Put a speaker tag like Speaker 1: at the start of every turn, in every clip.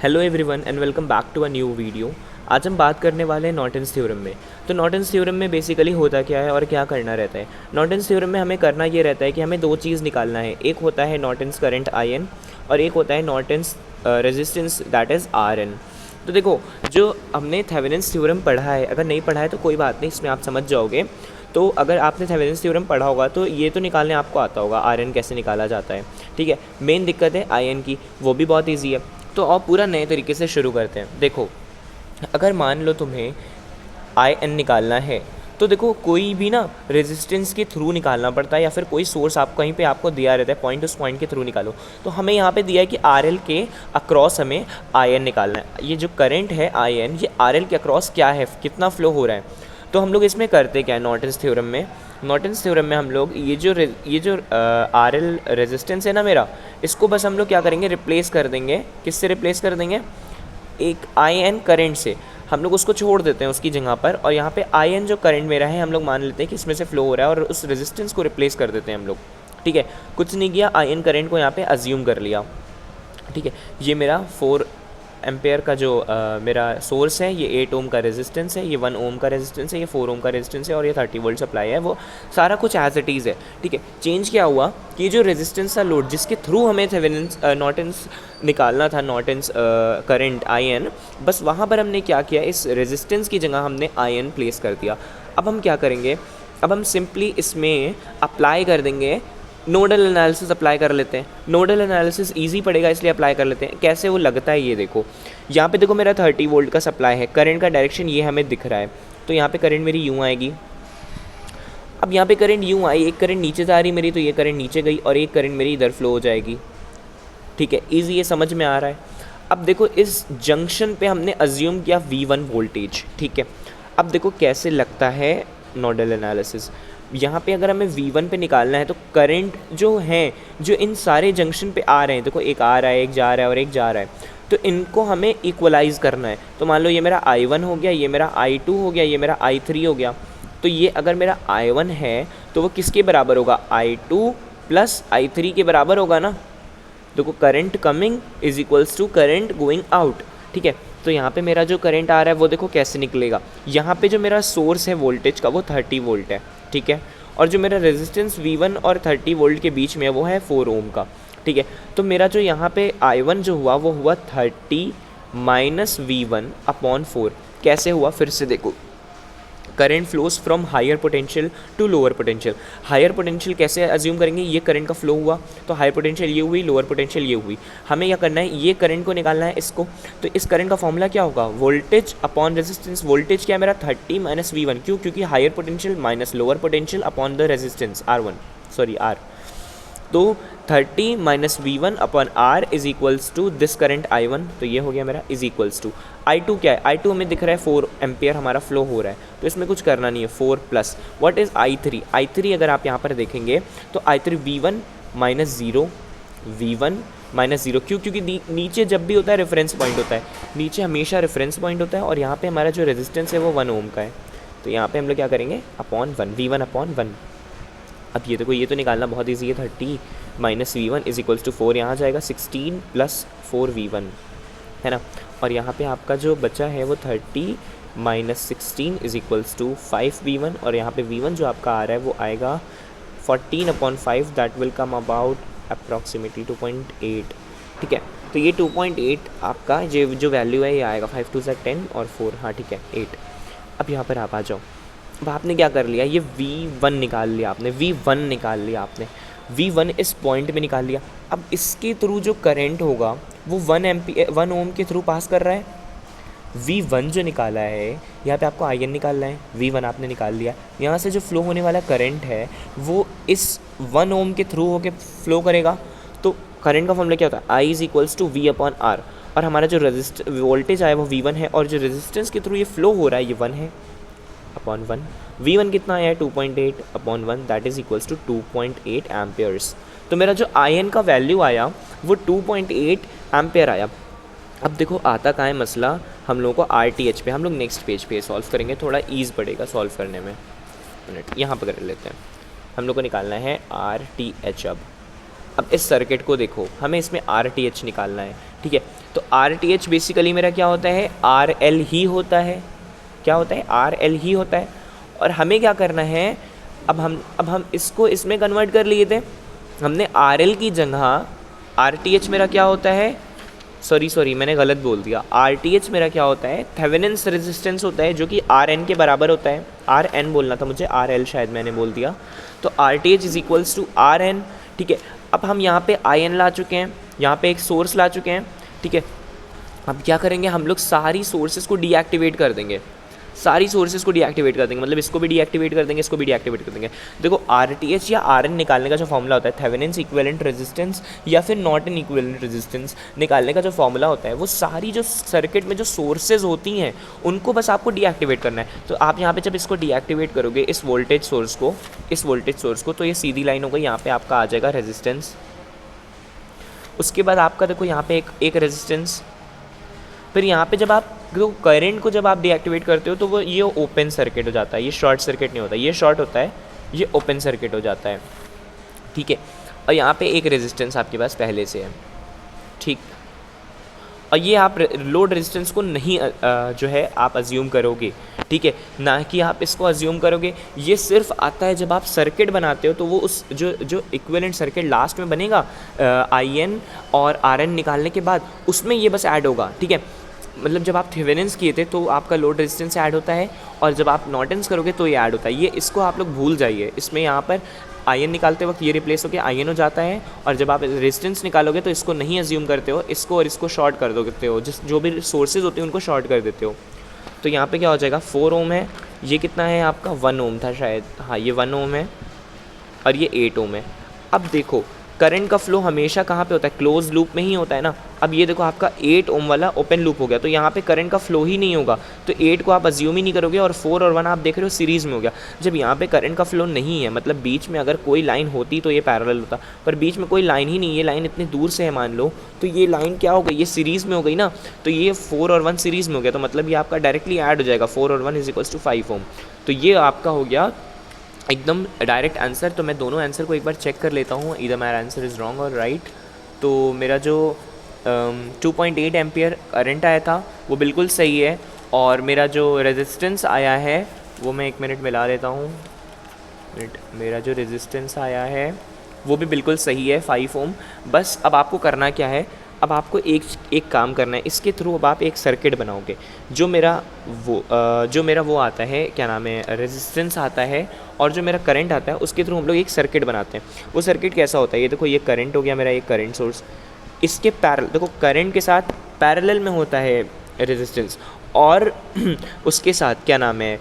Speaker 1: Hello everyone and welcome back to a new video. आज हम बात करने वाले हैं नॉर्टन्स थ्योरम में। तो नॉर्टन्स थ्योरम में बेसिकली होता क्या है और क्या करना रहता है। नॉर्टन्स थ्योरम में हमें करना ये रहता है कि हमें दो चीज़ निकालना है। एक होता है नॉर्टन्स करंट आई एन और एक होता है Norton's resistance that is R N. तो देखो, जो हमने थेवेनिन्स थ्योरम पढ़ा है, अगर नहीं पढ़ा है तो कोई बात नहीं, इसमें आप समझ जाओगे। तो अगर आपने थेवेनिन्स थ्योरम पढ़ा होगा तो ये तो निकालने आपको आता होगा आर एन कैसे निकाला जाता है। ठीक है, मेन दिक्कत है आई एन की, वो भी बहुत ईजी है। तो आप पूरा नए तरीके से शुरू करते हैं। देखो, अगर मान लो तुम्हें आई एन निकालना है तो देखो, कोई भी ना रेजिस्टेंस के थ्रू निकालना पड़ता है या फिर कोई सोर्स आप कहीं पे आपको दिया रहता है, पॉइंट उस पॉइंट के थ्रू निकालो। तो हमें यहाँ पे दिया है कि आर एल के अक्रॉस हमें आई एन निकालना है। ये जो करंट है आई एन, ये आर एल के अक्रॉस क्या है, कितना फ्लो हो रहा है। तो हम लोग इसमें करते क्या है, नॉर्टन्स थ्योरम में हम लोग ये जो आर एल रेजिस्टेंस है ना मेरा, इसको बस हम लोग क्या करेंगे, रिप्लेस कर देंगे। किससे रिप्लेस कर देंगे? एक आई एन करंट से। हम लोग उसको छोड़ देते हैं उसकी जगह पर, और यहाँ पे आई एन जो करंट मेरा है हम लोग मान लेते हैं कि इसमें से फ्लो हो रहा है, और उस रेजिस्टेंस को रिप्लेस कर देते हैं हम लोग। ठीक है, कुछ नहीं किया, आई एन करंट को यहाँ पे अज्यूम कर लिया। ठीक है, ये मेरा 4 एम्पेयर का जो मेरा सोर्स है, ये 8 ओम का रेजिस्टेंस है, ये 1 ओम का रेजिस्टेंस है, ये 4 ओम का रेजिस्टेंस है, और ये 30 वोल्ट सप्लाई है। वो सारा कुछ एज इट इज़ है। ठीक है, चेंज क्या हुआ कि ये जो रेजिस्टेंस था लोड, जिसके थ्रू हमें थेवेनिन्स नॉर्टन्स निकालना था, नॉर्टन्स करंट आई एन, बस वहाँ पर हमने क्या किया, इस रेजिस्टेंस की जगह हमने आई एन प्लेस कर दिया। अब हम क्या करेंगे, अब हम सिंपली इसमें अप्लाई कर देंगे, नोडल एनालिसिस अप्लाई कर लेते हैं। नोडल एनालिसिस इजी पड़ेगा इसलिए अप्लाई कर लेते हैं। कैसे वो लगता है ये देखो, यहाँ पे देखो मेरा 30 वोल्ट का सप्लाई है, करंट का डायरेक्शन ये हमें दिख रहा है। तो यहाँ पे करंट मेरी यूँ आएगी। अब यहाँ पे करंट यूँ आई, एक करंट नीचे से आ रही मेरी, तो ये करंट नीचे गई और एक करंट मेरी इधर फ्लो हो जाएगी। ठीक है, ईजी, ये समझ में आ रहा है। अब देखो, इस जंक्शन पे हमने अज्यूम किया V1 वोल्टेज। ठीक है, अब देखो कैसे लगता है नोडल एनालिसिस। यहाँ पे अगर हमें V1 पे निकालना है तो करंट जो है, जो इन सारे जंक्शन पे आ रहे हैं, देखो एक आ रहा है, एक जा रहा है और एक जा रहा है, तो इनको हमें इक्वलाइज़ करना है। तो मान लो ये मेरा I1 हो गया, ये मेरा I2 हो गया, ये मेरा I3 हो गया। तो ये अगर मेरा I1 है तो वो किसके बराबर होगा, I2 प्लस I3 के बराबर होगा ना। देखो, current coming is equals to current going out. ठीक है, तो यहाँ पे मेरा जो करंट आ रहा है वो देखो कैसे निकलेगा। यहाँ पे जो मेरा सोर्स है वोल्टेज का वो 30 वोल्ट है। ठीक है, और जो मेरा रेजिस्टेंस V1 और 30 वोल्ट के बीच में वो है 4 ओम का। ठीक है, तो मेरा जो यहाँ पे I1 जो हुआ वो हुआ 30 माइनस V1 अपॉन 4। कैसे हुआ, फिर से देखो, current flows from higher potential to lower potential. Higher potential कैसे अज्यूम करेंगे, ये करंट का फ्लो हुआ तो हायर पोटेंशियल ये हुई, लोअर पोटेंशियल ये हुई। हमें क्या करना है, ये करंट को निकालना है इसको। तो इस करंट का फॉर्मूला क्या होगा, वोल्टेज अपॉन रेजिस्टेंस। वोल्टेज क्या है मेरा 30 माइनस V1, क्यों, क्योंकि higher potential minus lower potential upon the resistance R। तो 30 minus V1 upon R is equals to this current I1, तो ये हो गया मेरा, इज इक्वल्स टू I2 क्या है, I2 हमें दिख रहा है 4 एम्पियर हमारा फ्लो हो रहा है, तो इसमें कुछ करना नहीं है। 4 प्लस व्हाट इज़ I3 अगर आप यहाँ पर देखेंगे तो I3 V1 minus 0, V1 minus 0, क्यों, क्योंकि नीचे जब भी होता है रेफरेंस पॉइंट होता है, नीचे हमेशा रेफरेंस पॉइंट होता है, और यहाँ पे हमारा जो रेजिस्टेंस है वो 1 ओम का है। तो यहाँ पे हम लोग क्या करेंगे, अपॉन 1, V1 अपॉन 1। अब ये देखो, ये तो निकालना बहुत ईजी है। 30 minus V1 is equals to 4, यहाँ जाएगा 16 प्लस 4 V1, है ना। और यहाँ पे आपका जो बचा है वो 30 minus 16 is equals to 5 V1, और यहाँ पे V1 जो आपका आ रहा है वो आएगा 14 upon 5, that will come about approximately 2.8। ठीक है, तो ये 2.8 आपका जो वैल्यू है ये आएगा। 5 2 10 और 4, हाँ ठीक है 8। अब यहाँ पर आप आ जाओ। अब आपने क्या कर लिया, ये V1 निकाल लिया आपने, V1 निकाल लिया आपने, V1 इस पॉइंट में निकाल लिया। अब इसके थ्रू जो करंट होगा वो 1 ओम के थ्रू पास कर रहा है। V1 जो निकाला है, यहाँ पे आपको आई एन निकालना है, V1 आपने निकाल लिया। यहाँ से जो फ्लो होने वाला करंट है वो इस 1 ओम के थ्रू होके फ्लो करेगा। तो करंट का फॉर्मूला क्या होता है, I is equals to V upon R, और हमारा जो वोल्टेज आया वो V1 है, और जो रेजिस्टेंस के थ्रू ये फ्लो हो रहा है ये 1 है अपॉन 1। V1 कितना आया है, 2.8 upon 1, that is equals to 2.8 amperes. तो मेरा जो आई एन का वैल्यू आया वो 2.8 एम्पेयर आया। अब देखो, आता कहाँ है मसला, हम लोगों को RTH पे, हम लोग नेक्स्ट पेज पे सॉल्व करेंगे, थोड़ा ईज पड़ेगा सॉल्व करने में। मिनट यहाँ पर कर लेते हैं, हम लोग को निकालना है RTH। अब इस सर्किट को देखो, हमें इसमें RTH निकालना है। ठीक है, तो तो RTH बेसिकली मेरा क्या होता है, RL ही होता है। क्या होता है, RL ही होता है। और हमें क्या करना है, अब हम इसको इसमें कन्वर्ट कर लिए थे हमने। RL की जगह RTH मेरा क्या होता है, सॉरी मैंने गलत बोल दिया। RTH मेरा क्या होता है, थेवेनिन्स रेजिस्टेंस होता है, जो कि RN के बराबर होता है। RN बोलना था मुझे, RL शायद मैंने बोल दिया। तो RTH is equals to RN। ठीक है, अब हम यहाँ पे IN ला चुके हैं, यहाँ पे एक सोर्स ला चुके हैं। ठीक है, अब क्या करेंगे, हम लोग सारी सोर्सेज को डीएक्टिवेट कर देंगे। सारी सोर्सेज को डीएक्टिवेट कर देंगे, मतलब इसको भी डीएक्टिवेट कर देंगे, इसको भी डीएक्टिवेट कर देंगे। देखो RTH या RN निकालने का जो फॉर्मूला होता है, थेवेनिन्स इक्विवेलेंट रेजिस्टेंस या फिर नॉर्टन इक्विवेलेंट रेजिस्टेंस निकालने का जो फॉर्मूला होता है, वो सारी जो सर्किट में जो सोर्सेज होती हैं उनको बस आपको डीएक्टिवेट करना है। तो आप यहाँ पे जब इसको डीएक्टिवेट करोगे, इस वोल्टेज सोर्स को, तो ये सीधी लाइन हो गई, यहाँ पे आपका आ जाएगा रेजिस्टेंस। उसके बाद आपका देखो यहाँ पे एक रेजिस्टेंस। फिर यहाँ पे जब आप करंट को जब आप डीएक्टिवेट करते हो तो वो ये ओपन सर्किट हो जाता है, ये शॉर्ट सर्किट नहीं होता, ये शॉर्ट होता है, ये ओपन सर्किट हो जाता है। ठीक है, और यहाँ पे एक रेजिस्टेंस आपके पास पहले से है। ठीक, और ये आप लोड रेजिस्टेंस को नहीं जो है आप अज्यूम करोगे। ठीक है, ना कि आप इसको अज्यूम करोगे। ये सिर्फ आता है जब आप सर्किट बनाते हो, तो वो उस जो इक्विवेलेंट सर्किट लास्ट में बनेगा IN और RN निकालने के बाद, उसमें ये बस ऐड होगा। ठीक है, मतलब जब आप थेवेनिन्स किए थे तो आपका लोड रेजिस्टेंस ऐड होता है, और जब आप नॉर्टन्स करोगे तो ये ऐड होता है। ये इसको आप लोग भूल जाइए। इसमें यहाँ पर IN निकालते वक्त ये रिप्लेस होकर IN हो जाता है, और जब आप रेजिस्टेंस निकालोगे तो इसको नहीं अज्यूम करते हो, इसको और इसको शॉर्ट कर देते हो, जो भी सोर्सेज होते हैं उनको शॉर्ट कर देते हो। तो यहाँ पे क्या हो जाएगा, 4 ओम है, ये कितना है आपका 1 ओम था शायद, हाँ ये 1 ओम है, और ये 8 ओम है। अब देखो करंट का फ्लो हमेशा कहाँ पे होता है, क्लोज लूप में ही होता है ना। अब ये देखो आपका 8 ओम वाला ओपन लूप हो गया, तो यहाँ पे करंट का फ्लो ही नहीं होगा, तो 8 को आप अज्यूम ही नहीं करोगे, और 4 और 1 आप देख रहे हो सीरीज़ में हो गया। जब यहाँ पे करंट का फ्लो नहीं है, मतलब बीच में अगर कोई लाइन होती तो ये पैरेलल होता, पर बीच में कोई लाइन ही नहीं, ये लाइन इतनी दूर से है मान लो, तो ये लाइन क्या हो गई, ये सीरीज़ में हो गई ना, तो ये 4 और 1 सीरीज़ में हो गया, तो मतलब ये आपका डायरेक्टली ऐड हो जाएगा। 4 और 1 इज इक्वल्स टू 5 ओम। तो ये आपका हो गया एकदम डायरेक्ट आंसर। तो मैं दोनों आंसर को एक बार चेक कर लेता हूँ, इधर मेरा आंसर इज़ रॉन्ग और राइट। तो मेरा जो 2.8 एम्पियर करंट आया था वो बिल्कुल सही है, और मेरा जो रेजिस्टेंस आया है वो मैं 1 मिनट मिला लेता हूँ। मेरा जो रेजिस्टेंस आया है वो भी बिल्कुल सही है, 5 ओम। बस अब आपको करना क्या है, अब आपको एक काम करना है, इसके थ्रू अब आप एक सर्किट बनाओगे। जो मेरा वो आता है, क्या नाम है, रेजिस्टेंस आता है, और जो मेरा करंट आता है, उसके थ्रू हम लोग एक सर्किट बनाते हैं। वो सर्किट कैसा होता है, ये देखो ये करंट हो गया मेरा, एक करंट सोर्स, इसके पैरेलल देखो करंट के साथ पैरेलल में होता है रेजिस्टेंस, और उसके साथ क्या नाम है,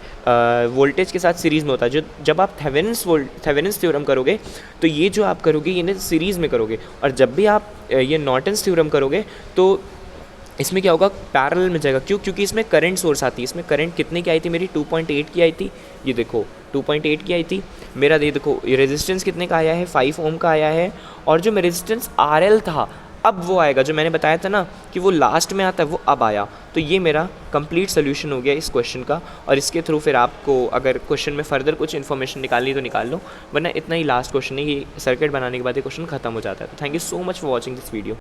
Speaker 1: वोल्टेज के साथ सीरीज़ में होता है। जब आप थेवेनिन्स थ्योरम करोगे तो ये जो आप करोगे ये सीरीज़ में करोगे, और जब भी आप ये नॉर्टन्स थ्योरम करोगे तो इसमें क्या होगा, पैरेलल में जाएगा। क्योंकि इसमें करंट सोर्स आती है। इसमें करंट कितने की आई थी मेरी, 2.8 की आई थी, ये देखो 2.8 की आई थी मेरा। ये देखो ये रेजिस्टेंस कितने का आया है, 5 ओम का आया है, और जो मेरा रेजिस्टेंस RL था अब वो आएगा, जो मैंने बताया था ना कि वो लास्ट में आता है, वो अब आया। तो ये मेरा कंप्लीट सोल्यूशन हो गया इस क्वेश्चन का, और इसके थ्रू फिर आपको अगर क्वेश्चन में फर्दर कुछ इन्फॉर्मेशन निकालनी तो निकाल लो, वरना इतना ही लास्ट क्वेश्चन है, ये सर्किट बनाने के बाद ये क्वेश्चन खत्म हो जाता है। तो thank you so much for watching this video.